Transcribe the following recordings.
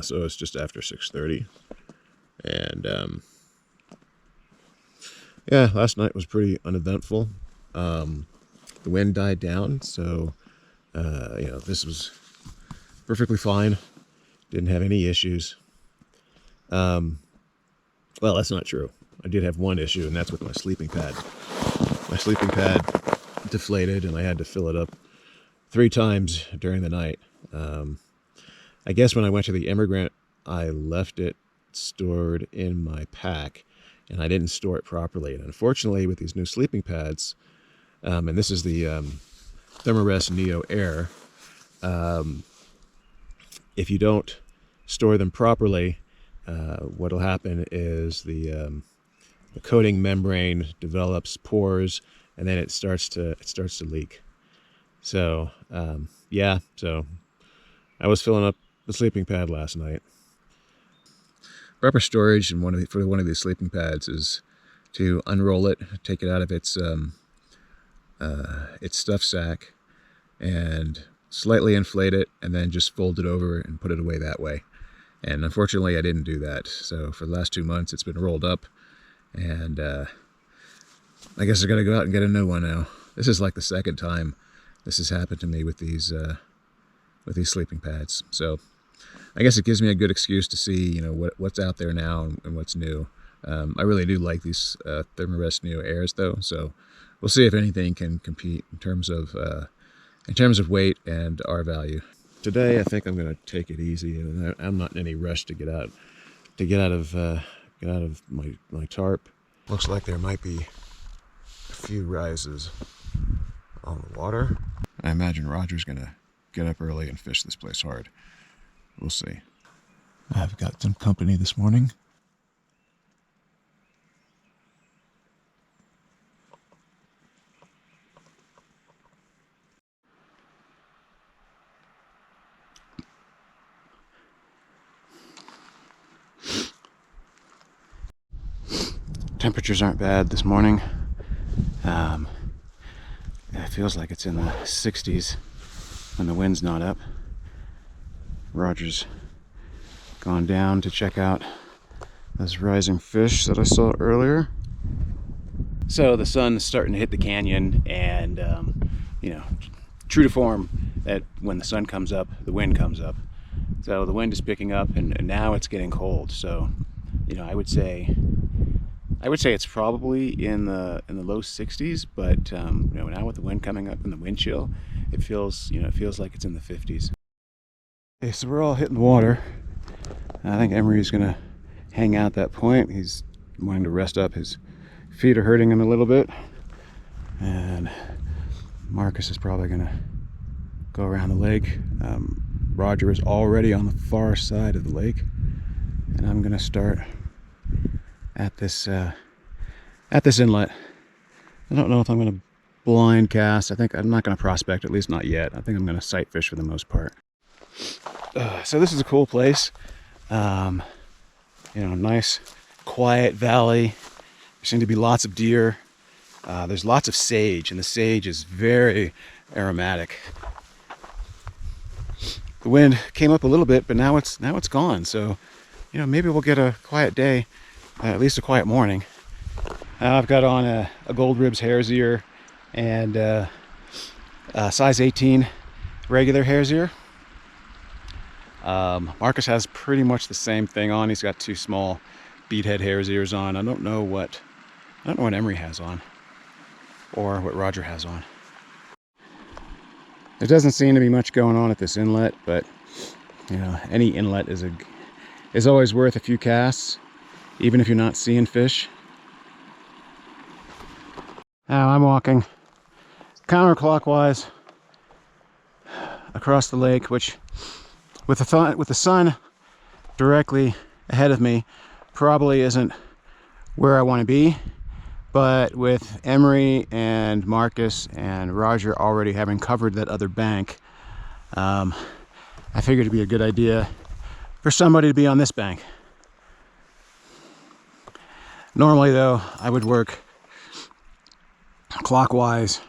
So it's just after 6:30, and yeah, last night was pretty uneventful. The wind died down, so this was perfectly fine. Didn't have any issues. Well, that's not true. I did have one issue, and that's with my sleeping pad. My sleeping pad deflated, and I had to fill it up 3 times during the night. I guess when I went to the Immigrant, I left it stored in my pack, and I didn't store it properly. And unfortunately, with these new sleeping pads, and this is the Thermarest Neo Air, if you don't store them properly, what'll happen is the coating membrane develops pores, and then it starts to leak. So yeah, so I was filling up the sleeping pad last night. Proper storage for one of these sleeping pads is to unroll it, take it out of its stuff sack, and slightly inflate it, and then just fold it over and put it away that way. And unfortunately, I didn't do that. So for the last 2 months, it's been rolled up, and I guess I got to go out and get a new one now. This is like the second time this has happened to me with these sleeping pads. So I guess it gives me a good excuse to see, what's out there now and what's new. I really do like these Thermarest Neo Airs, though. So we'll see if anything can compete in terms of weight and R value. Today, I think I'm going to take it easy, and I'm not in any rush to get out of my tarp. Looks like there might be a few rises on the water. I imagine Roger's going to get up early and fish this place hard. We'll see. I've got some company this morning. Temperatures aren't bad this morning. It feels like it's in the 60s when the wind's not up. Roger's gone down to check out those rising fish that I saw earlier. So the sun's starting to hit the canyon, and true to form, that when the sun comes up, the wind comes up. So the wind is picking up, and now it's getting cold. So I would say it's probably in the low 60s, but now with the wind coming up and the wind chill, it feels like it's in the 50s. Okay, so we're all hitting the water. I think Emery's gonna hang out that point. He's wanting to rest up. His feet are hurting him a little bit, and Marcus is probably gonna go around the lake. Roger is already on the far side of the lake, and I'm gonna start at this inlet. I don't know if I'm going to blind cast. I think I'm not going to prospect, at least not yet. I think I'm going to sight fish for the most part. So this is a cool place. Nice quiet valley. There seem to be lots of deer. There's lots of sage, and the sage is very aromatic. The wind came up a little bit, but now it's gone. So maybe we'll get a quiet day. At least a quiet morning. I've got on a Gold Ribs hare's ear and a size 18 regular hare's ear. Marcus has pretty much the same thing on. He's got 2 small beadhead hare's ears on. I don't know what Emery has on, or what Roger has on. There doesn't seem to be much going on at this inlet, but any inlet is always worth a few casts, even if you're not seeing fish. Now I'm walking counterclockwise across the lake, which with the sun directly ahead of me probably isn't where I want to be, but with Emery and Marcus and Roger already having covered that other bank, I figured it'd be a good idea for somebody to be on this bank. Normally though, I would work clockwise.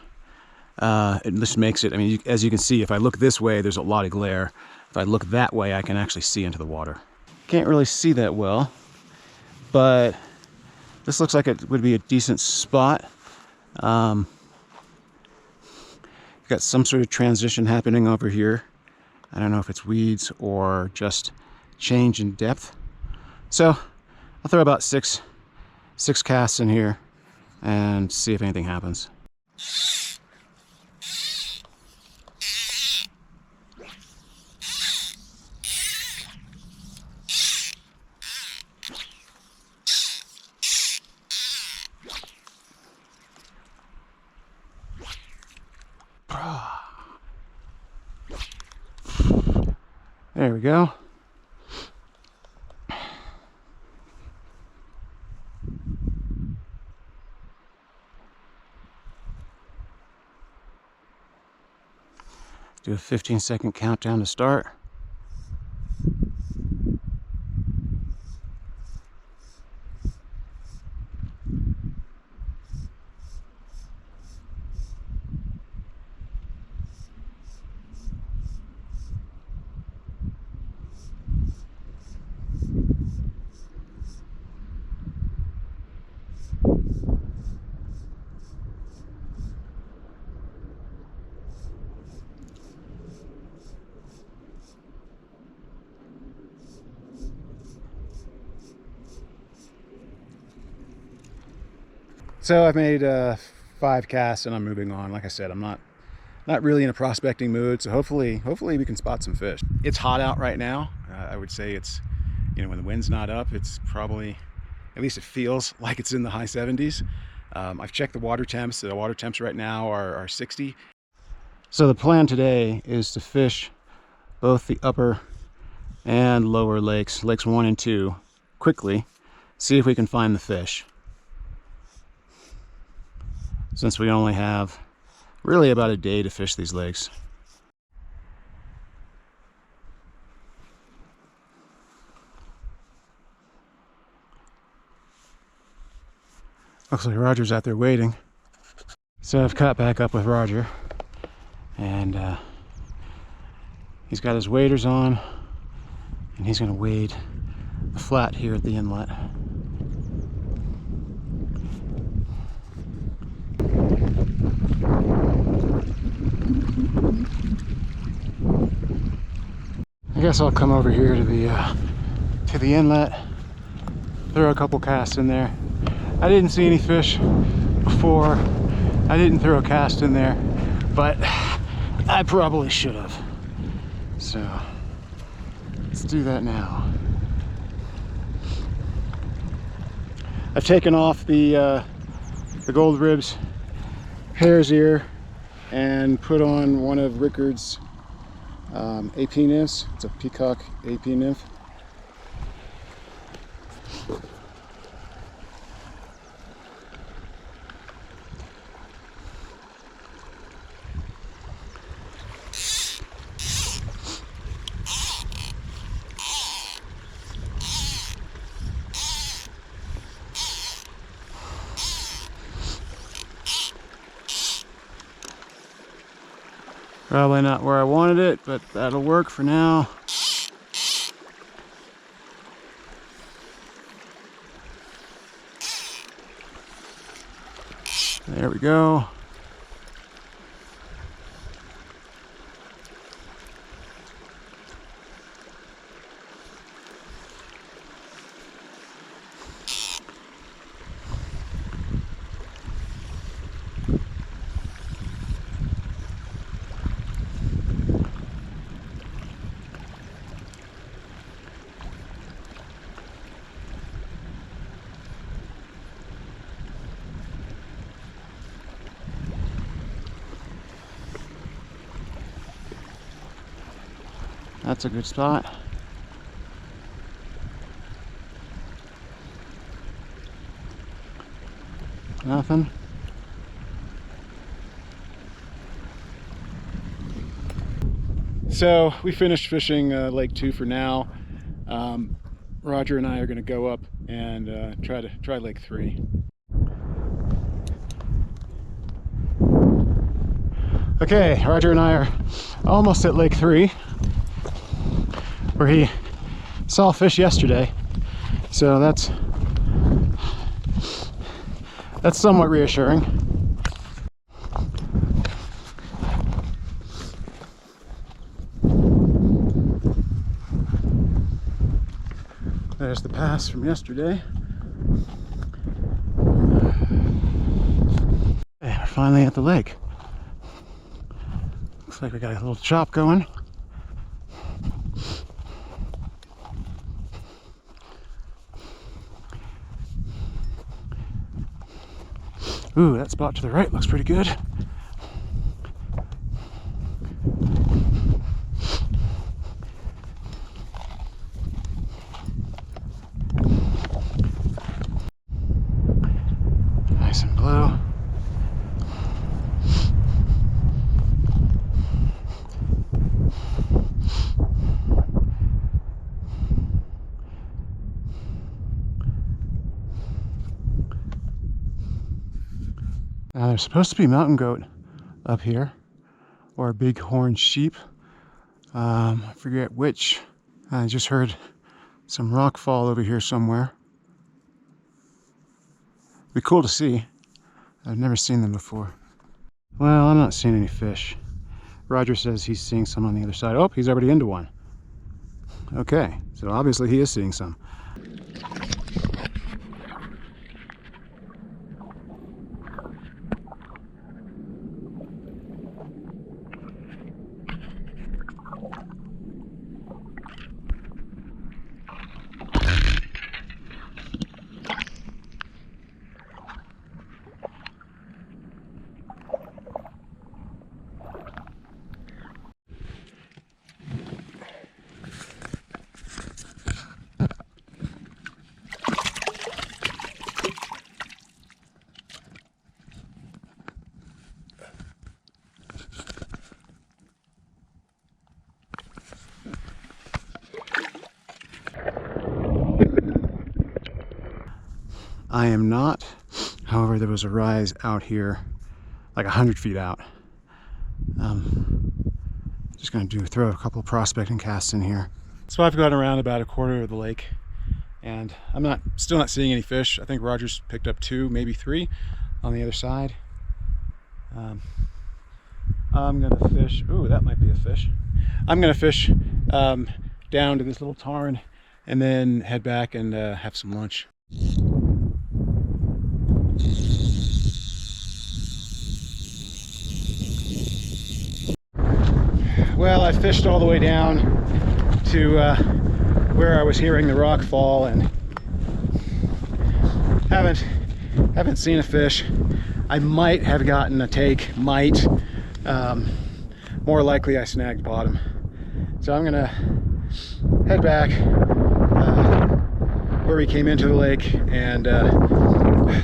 It just makes it, as you can see, if I look this way, there's a lot of glare. if I look that way, I can actually see into the water. Can't really see that well, but this looks like it would be a decent spot. Got some sort of transition happening over here. I don't know if it's weeds or just change in depth. So I'll throw about six casts in here and see if anything happens. There we go. Do a 15-second countdown to start. So I've made 5 casts and I'm moving on. Like I said, I'm not really in a prospecting mood, so hopefully we can spot some fish. It's hot out right now. I would say it's, you know, when the wind's not up, it's probably, at least it feels like it's in the high 70s. I've checked the water temps. The water temps right now are 60. So the plan today is to fish both the upper and lower lakes, lakes 1 and 2, quickly, see if we can find the fish. Since we only have really about a day to fish these lakes. Looks like Roger's out there waiting. So I've caught back up with Roger, and he's got his waders on, and he's gonna wade the flat here at the inlet. I guess I'll come over here to the inlet, throw a couple casts in there. I didn't see any fish before. I didn't throw a cast in there, but I probably should have. So let's do that now. I've taken off the gold ribs hare's ear and put on one of Rickard's AP nymphs. It's a peacock AP nymph. Probably not where I wanted it, but that'll work for now. There we go. That's a good spot. Nothing. So we finished fishing Lake 2 for now. Roger and I are going to go up and try Lake 3. Okay, Roger and I are almost at Lake 3. where he saw fish yesterday. So that's somewhat reassuring. There's the pass from yesterday. Hey, we're finally at the lake. Looks like we got a little chop going. Ooh, that spot to the right looks pretty good. Nice and blue. Now there's supposed to be mountain goat up here, or a big horned sheep. I forget which. I just heard some rock fall over here somewhere. Be cool to see. I've never seen them before. Well, I'm not seeing any fish. Roger says he's seeing some on the other side. Oh, he's already into one. Okay, so obviously he is seeing some. I am not. However, there was a rise out here, like 100 feet out. Just going to throw a couple of prospecting casts in here. So I've gone around about a quarter of the lake, and I'm still not seeing any fish. I think Roger's picked up 2, maybe 3 on the other side. I'm going to fish. Ooh, that might be a fish. I'm going to fish down to this little tarn and then head back and have some lunch. Well, I fished all the way down to where I was hearing the rock fall and haven't seen a fish. I might have gotten a take, more likely I snagged bottom. So I'm gonna head back where we came into the lake and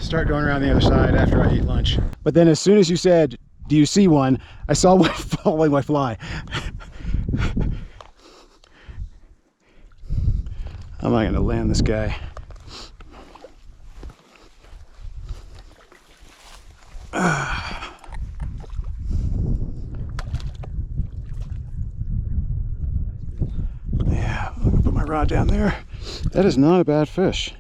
start going around the other side after I eat lunch. But then as soon as you said, do you see one? I saw one following my fly. How am I going to land this guy? Yeah, I'm going to put my rod down there. That is not a bad fish.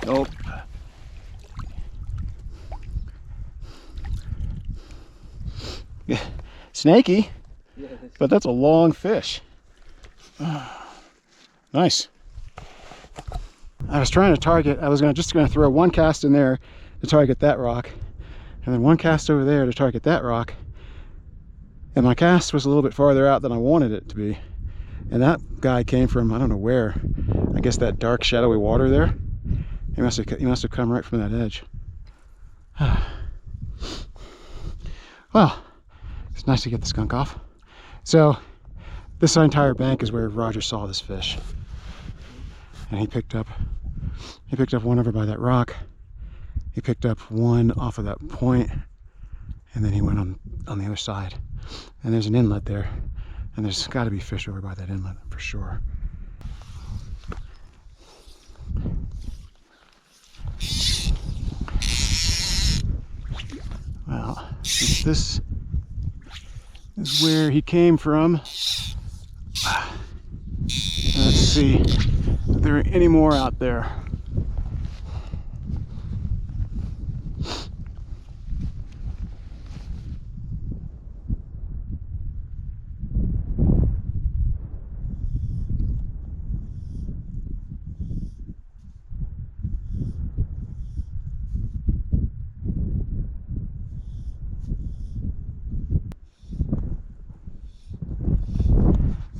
Nope. Yeah, snaky, but that's a long fish. Nice. I was trying to target, I was just going to throw one cast in there to target that rock, and then one cast over there to target that rock, and my cast was a little bit farther out than I wanted it to be, and that guy came from, I don't know where, I guess that dark shadowy water there. He must have come right from that edge. Well, it's nice to get the skunk off. So this entire bank is where Roger saw this fish, and he picked up one over by that rock. He picked up one off of that point, and then he went on the other side. And there's an inlet there, and there's got to be fish over by that inlet for sure. This is where he came from. Let's see if there are any more out there.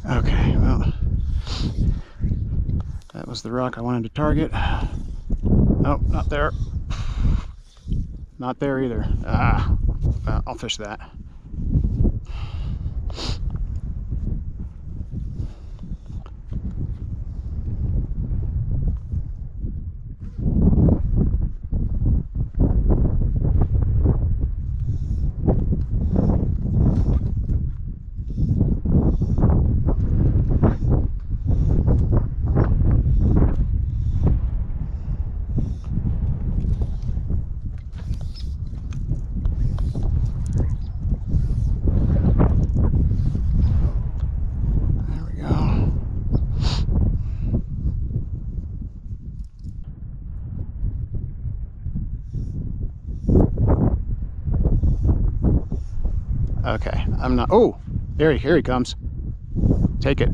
Okay, well, that was the rock I wanted to target. Oh, not there. Not there either. I'll fish that. Okay, I'm not. Oh, here he comes. Take it.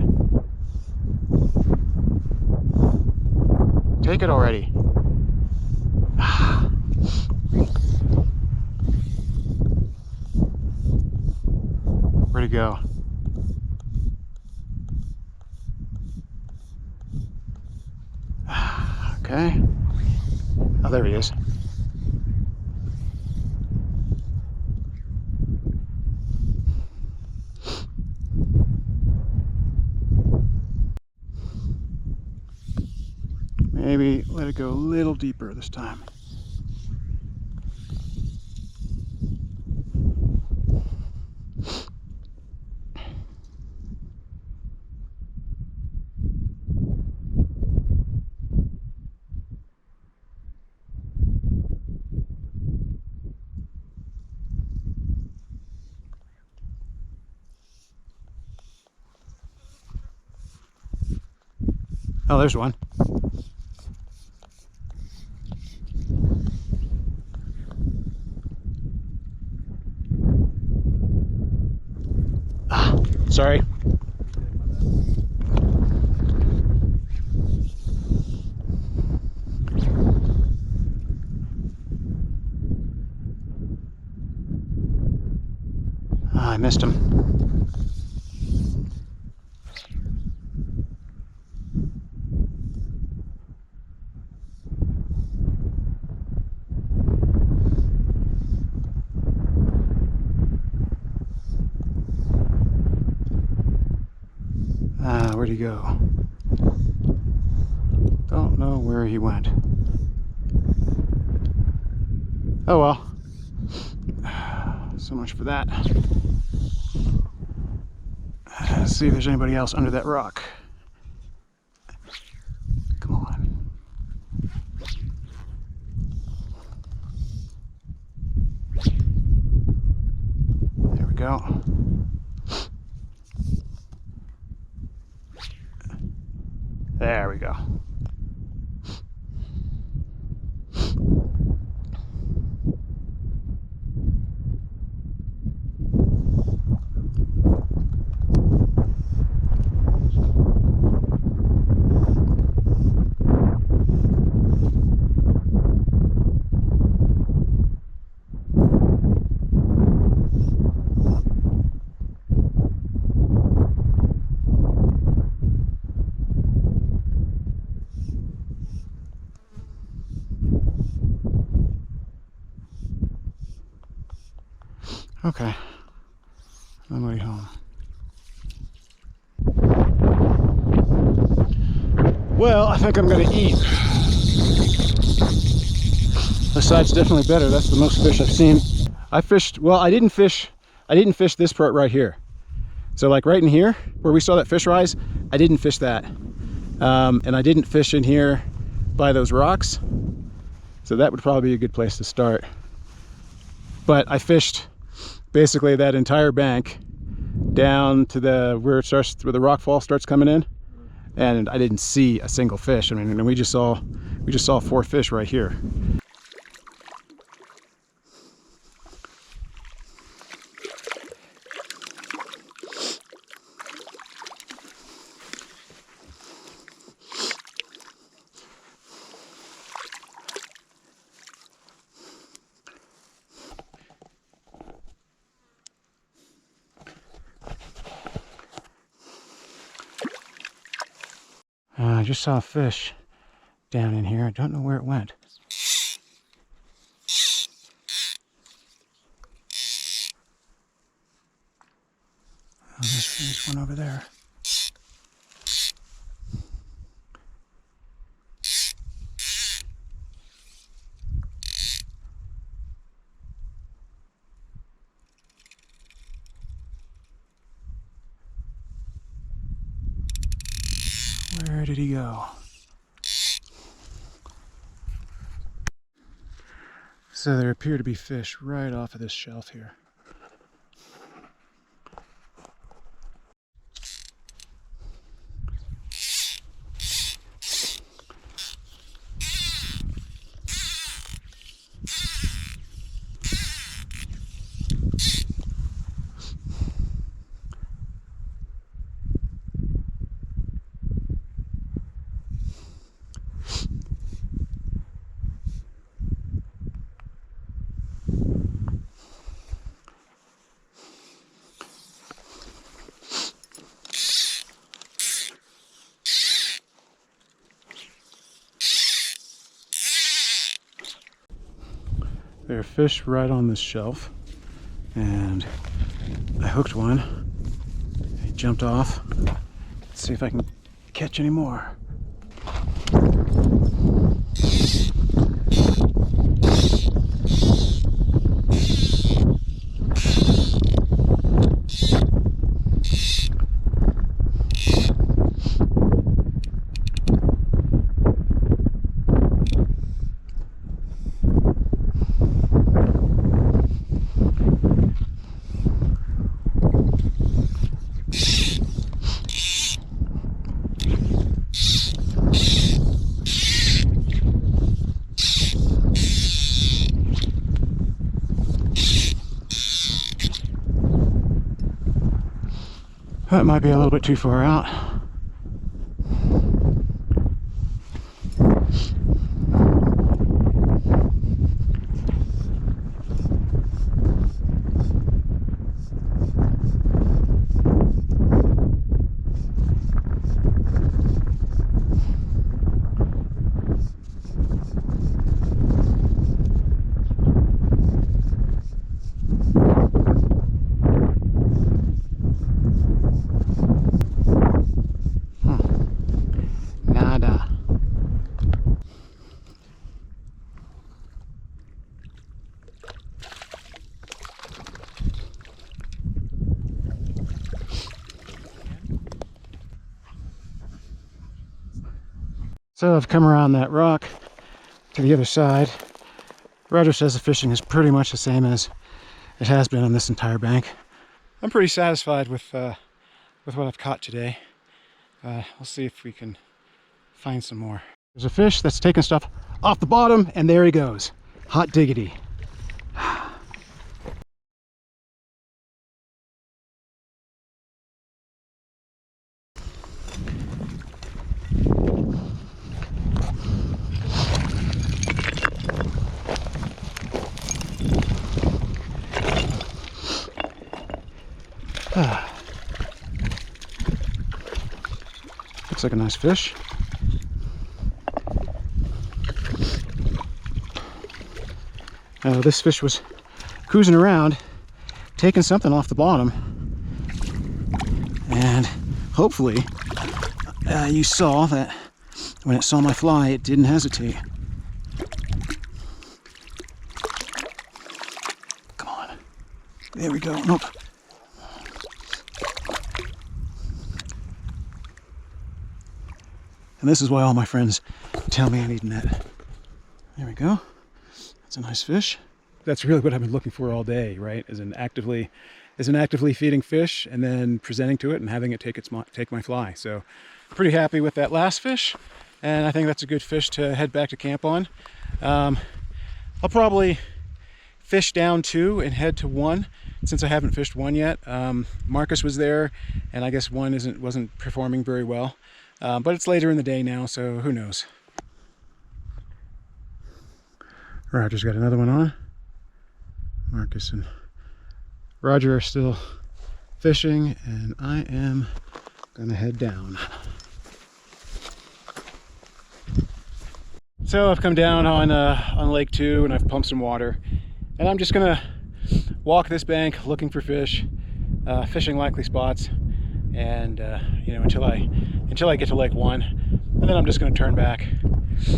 Take it already. Where'd he go? Okay. Oh, there he is. Maybe let it go a little deeper this time. Oh, there's one. Sorry. I missed him. Where'd he go? Don't know where he went. Oh well. So much for that. Let's see if there's anybody else under that rock. Come on. There we go. There we go. Okay, on my way home. Well, I think I'm gonna eat. This side's definitely better. That's the most fish I've seen. I fished, well, I didn't fish this part right here. So like right in here, where we saw that fish rise, I didn't fish that. And I didn't fish in here by those rocks. So that would probably be a good place to start. But I fished basically that entire bank down to the where the rock fall starts coming in, and I didn't see a single fish. I mean, and we just saw 4 fish right here. I just saw a fish down in here. I don't know where it went. Oh, there's one over there. Where did he go? So there appear to be fish right off of this shelf here. There are fish right on this shelf, and I hooked one. He jumped off. Let's see if I can catch any more. That might be a little bit too far out. So I've come around that rock to the other side. Roger says the fishing is pretty much the same as it has been on this entire bank. I'm pretty satisfied with what I've caught today. We'll see if we can find some more. There's a fish that's taking stuff off the bottom, and there he goes. Hot diggity. Looks like a nice fish. This fish was cruising around, taking something off the bottom, and hopefully you saw that when it saw my fly, it didn't hesitate. Come on. There we go. Nope. And this is why all my friends tell me I need a net. There we go. That's a nice fish. that's really what I've been looking for all day, right? Is an actively feeding fish and then presenting to it and having it take my fly. So pretty happy with that last fish, and I think that's a good fish to head back to camp on. I'll probably fish down 2 and head to 1 since I haven't fished 1 yet. Marcus was there, and I guess 1 wasn't performing very well, but it's later in the day now, so who knows. Roger's got another one on. Marcus and Roger are still fishing, and I am gonna head down. So I've come down on Lake 2 and I've pumped some water, and I'm just gonna walk this bank looking for fish, fishing likely spots, and you know, until I get to Lake 1, and then I'm just gonna turn back.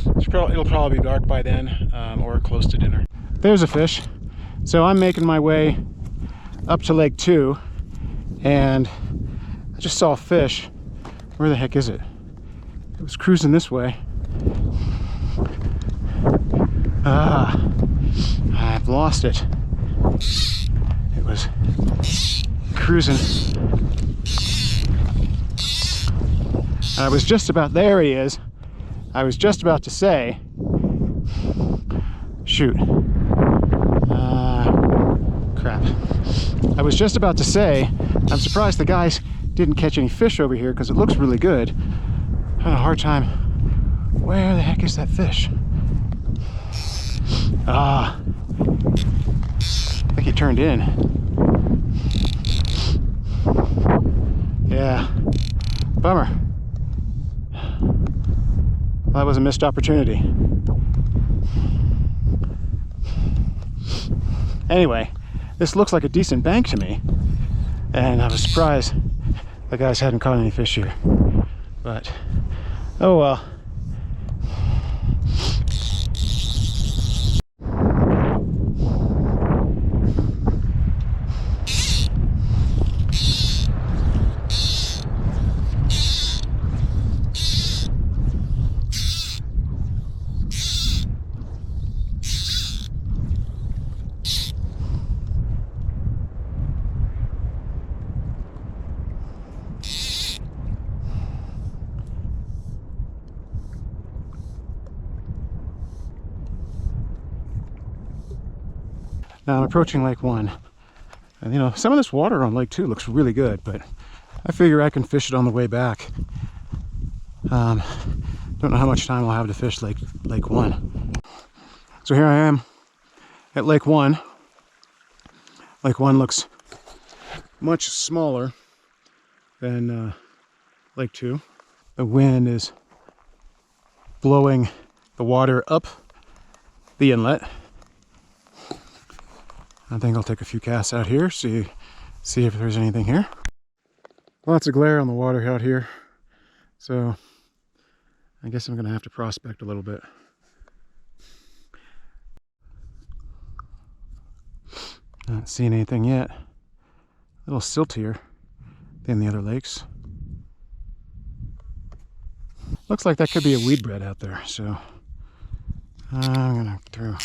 It'll probably be dark by then, or close to dinner. There's a fish. So I'm making my way up to Lake 2, and I just saw a fish. Where the heck is it? It was cruising this way. I've lost it. It was cruising. I was just about, there he is. I was just about to say, shoot. Crap. I was just about to say, I'm surprised the guys didn't catch any fish over here because it looks really good. I'm having a hard time. Where the heck is that fish? I think he turned in. Yeah. Bummer. Well, that was a missed opportunity. Anyway, this looks like a decent bank to me, and I was surprised the guys hadn't caught any fish here. But, oh well. Now I'm approaching Lake 1, and you know, some of this water on Lake 2 looks really good, but I figure I can fish it on the way back. Don't know how much time I'll have to fish Lake 1. So here I am at Lake 1. Lake 1 looks much smaller than Lake 2. The wind is blowing the water up the inlet. I think I'll take a few casts out here, see if there's anything here. Lots of glare on the water out here, so I guess I'm gonna have to prospect a little bit. Not seeing anything yet. A little siltier than the other lakes. Looks like that could be a weed bed out there, so I'm gonna threw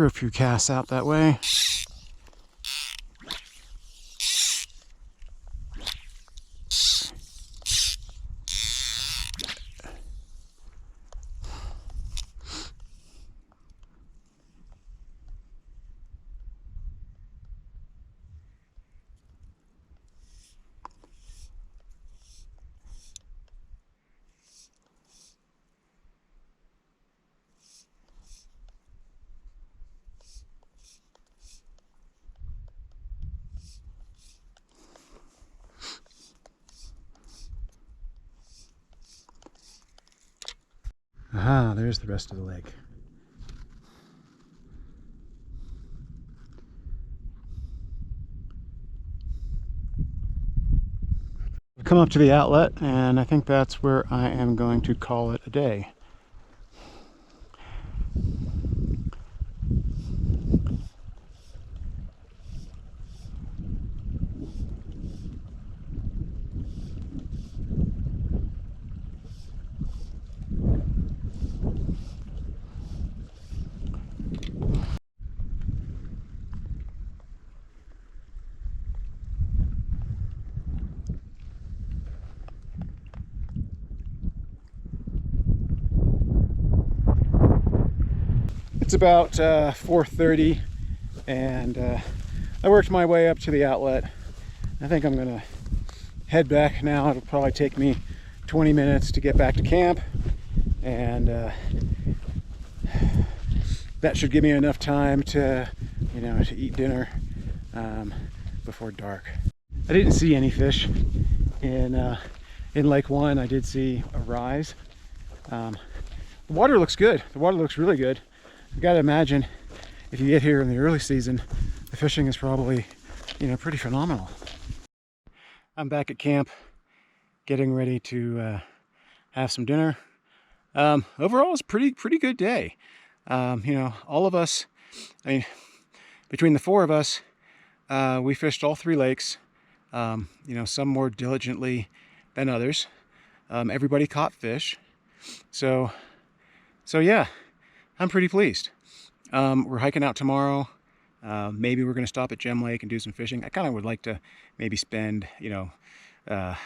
a few casts out that way. Aha, there's the rest of the lake. We've come up to the outlet, and I think that's where I am going to call it a day. It's about 4:30, and I worked my way up to the outlet. I think I'm gonna head back now. It'll probably take me 20 minutes to get back to camp, and that should give me enough time to, you know, to eat dinner before dark. I didn't see any fish in Lake 1. I did see a rise. The water looks good. The water looks really good. You got to imagine if you get here in the early season, the fishing is probably, you know, pretty phenomenal. I'm back at camp, getting ready to have some dinner. Overall, it's a pretty good day. You know, all of us, I mean, between the 4 of us, we fished all 3 lakes. You know, some more diligently than others. Everybody caught fish. So yeah, I'm pretty pleased. We're hiking out tomorrow. Maybe we're going to stop at Gem Lake and do some fishing. I kind of would like to maybe spend, you know, I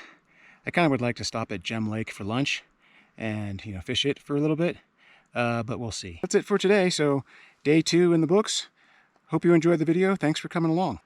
kind of would like to stop at Gem Lake for lunch and, you know, fish it for a little bit. But we'll see. That's it for today. So day 2 in the books. Hope you enjoyed the video. Thanks for coming along.